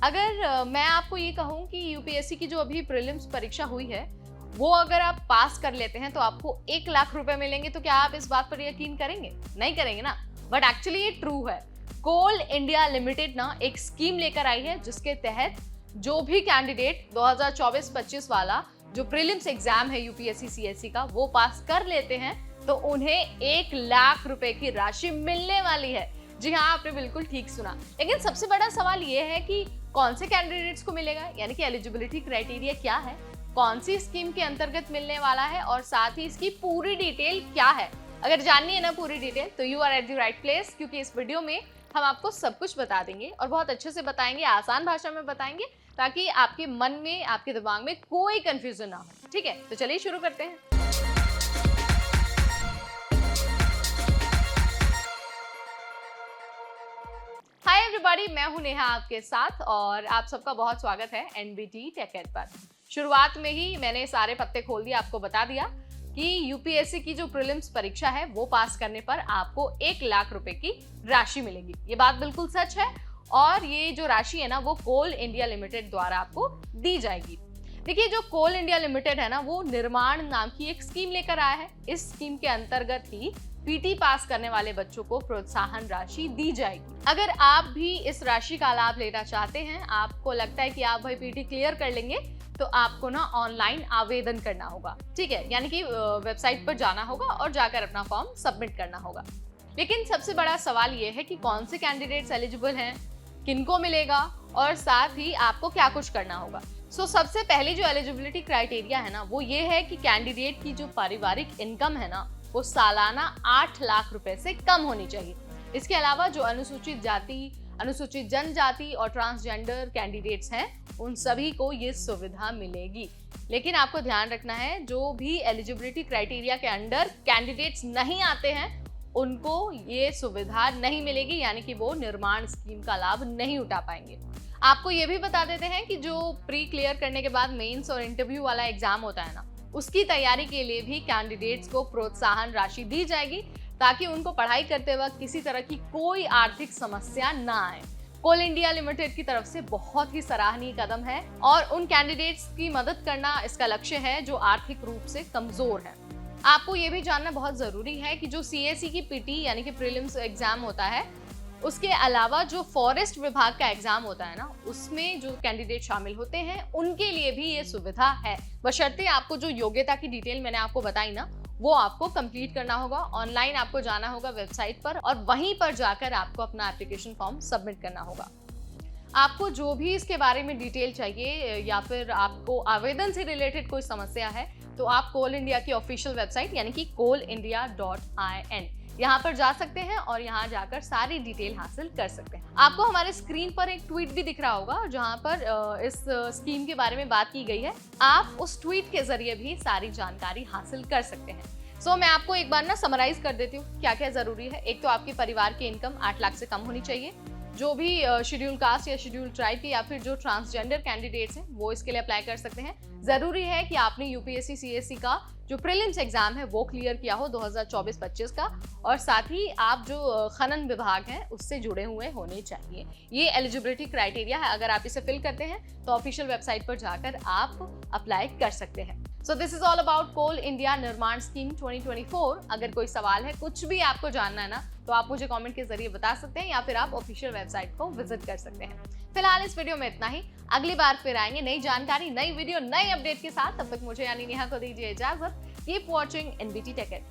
अगर मैं आपको ये कहूँ कि यूपीएससी की जो अभी प्रीलिम्स परीक्षा हुई है, वो अगर आप पास कर लेते हैं तो आपको 1 लाख रुपए मिलेंगे, तो क्या आप इस बात पर यकीन करेंगे? नहीं करेंगे ना। बट एक्चुअली ये ट्रू है। कोल इंडिया लिमिटेड ना एक स्कीम लेकर आई है जिसके तहत जो भी कैंडिडेट 2024-25 वाला जो प्रीलिम्स एग्जाम है यूपीएससी सीएससी का वो पास कर लेते हैं तो उन्हें 1 लाख रुपए की राशि मिलने वाली है। जी हाँ, आपने बिल्कुल ठीक सुना। लेकिन सबसे बड़ा सवाल ये है कि कौन से कैंडिडेट्स को मिलेगा, यानी कि एलिजिबिलिटी क्राइटेरिया क्या है, कौन सी स्कीम के अंतर्गत मिलने वाला है और साथ ही इसकी पूरी डिटेल क्या है। अगर जाननी है ना पूरी डिटेल तो you are at the right place, क्योंकि इस वीडियो में हम आपको सब कुछ बता देंगे और बहुत अच्छे से बताएंगे, आसान भाषा में बताएंगे, ताकि आपके मन में, आपके दिमाग में कोई कंफ्यूजन ना हो। ठीक है, तो चलिए शुरू करते हैं। हाय एवरीबॉडी, मैं हूं नेहा आपके साथ और आप सबका बहुत स्वागत है एनबीटी टेक एड पर। शुरुआत में ही मैंने सारे पत्ते खोल दिए, आपको बता दिया कि यूपीएससी की जो प्रीलिम्स परीक्षा है वो पास करने पर आपको 1 लाख रुपए की राशि मिलेगी। ये बात बिल्कुल सच है और ये जो राशि है ना वो कोल इंडिया लिमिटेड द्वारा आपको दी जाएगी। देखिए, जो कोल इंडिया लिमिटेड है ना वो निर्माण नाम की एक स्कीम लेकर आया है। इस स्कीम के अंतर्गत ही पीटी पास करने वाले बच्चों को प्रोत्साहन राशि दी जाएगी। अगर आप भी इस राशि का लाभ लेना चाहते हैं, आपको लगता है कि आप भाई पीटी क्लियर कर लेंगे, तो आपको ना ऑनलाइन आवेदन करना होगा। ठीक है, यानी कि वेबसाइट पर जाना होगा और जाकर अपना फॉर्म सबमिट करना होगा। लेकिन सबसे बड़ा सवाल ये है कि कौन से कैंडिडेट्स एलिजिबल हैं, किनको मिलेगा और साथ ही आपको क्या कुछ करना होगा। सबसे पहले जो एलिजिबिलिटी क्राइटेरिया है ना वो ये है कि कैंडिडेट की जो पारिवारिक इनकम है ना वो सालाना 8 लाख रुपए से कम होनी चाहिए। इसके अलावा जो अनुसूचित जाति, अनुसूचित जनजाति और ट्रांसजेंडर कैंडिडेट्स हैं उन सभी को ये सुविधा मिलेगी। लेकिन आपको ध्यान रखना है, जो भी एलिजिबिलिटी क्राइटेरिया के अंडर कैंडिडेट्स नहीं आते हैं उनको ये सुविधा नहीं मिलेगी, यानी कि वो निर्माण स्कीम का लाभ नहीं उठा पाएंगे। आपको ये भी बता देते हैं कि जो प्री क्लियर करने के बाद मेंस और इंटरव्यू वाला एग्जाम होता है ना, उसकी तैयारी के लिए भी कैंडिडेट्स को प्रोत्साहन राशि दी जाएगी ताकि उनको पढ़ाई करते वक्त किसी तरह की कोई आर्थिक समस्या ना आए। कोल इंडिया लिमिटेड की तरफ से बहुत ही सराहनीय कदम है और उन कैंडिडेट्स की मदद करना इसका लक्ष्य है जो आर्थिक रूप से कमजोर है। आपको ये भी जानना बहुत जरूरी है कि जो सीएससी की पीटी यानी कि प्रीलिम्स एग्जाम होता है, उसके अलावा जो फॉरेस्ट विभाग का एग्जाम होता है ना उसमें जो कैंडिडेट शामिल होते हैं उनके लिए भी ये सुविधा है। बशर्ते आपको जो योग्यता की डिटेल मैंने आपको बताई ना वो आपको कंप्लीट करना होगा। ऑनलाइन आपको जाना होगा वेबसाइट पर और वहीं पर जाकर आपको अपना एप्लीकेशन फॉर्म सबमिट करना होगा। आपको जो भी इसके बारे में डिटेल चाहिए या फिर आपको आवेदन से रिलेटेड कोई समस्या है तो आप कोल इंडिया की ऑफिशियल वेबसाइट यानी कि coalindia.in यहाँ पर जा सकते हैं और यहाँ जाकर सारी डिटेल हासिल कर सकते हैं। आपको हमारे स्क्रीन पर एक ट्वीट भी दिख रहा होगा जहाँ पर इस स्कीम के बारे में बात की गई है। आप उस ट्वीट के जरिए भी सारी जानकारी हासिल कर सकते हैं। मैं आपको एक बार ना समराइज कर देती हूँ क्या क्या जरूरी है। एक तो आपके परिवार की इनकम 8 लाख से कम होनी चाहिए। जो भी शेड्यूल कास्ट या शेड्यूल ट्राइब के या फिर जो ट्रांसजेंडर कैंडिडेट्स हैं वो इसके लिए अप्लाई कर सकते हैं। जरूरी है कि आपने यूपीएससी सीएससी का जो प्रीलिम्स एग्जाम है वो क्लियर किया हो 2024-25 का, और साथ ही आप जो खनन विभाग है उससे जुड़े हुए होने चाहिए। ये एलिजिबिलिटी क्राइटेरिया है। अगर आप इसे फिल करते हैं तो ऑफिशियल वेबसाइट पर जाकर आप अप्लाई कर सकते हैं। This is all about Coal India Nirman scheme 2024। अगर कोई सवाल है, कुछ भी आपको जानना है ना, तो आप मुझे कमेंट के जरिए बता सकते हैं या फिर आप ऑफिशियल वेबसाइट को विजिट कर सकते हैं। फिलहाल इस वीडियो में इतना ही। अगली बार फिर आएंगे नई जानकारी, नई वीडियो, नई अपडेट के साथ। तब तक मुझे यानी नेहा को दीजिए इजाजत। Keep watching NBT tech add.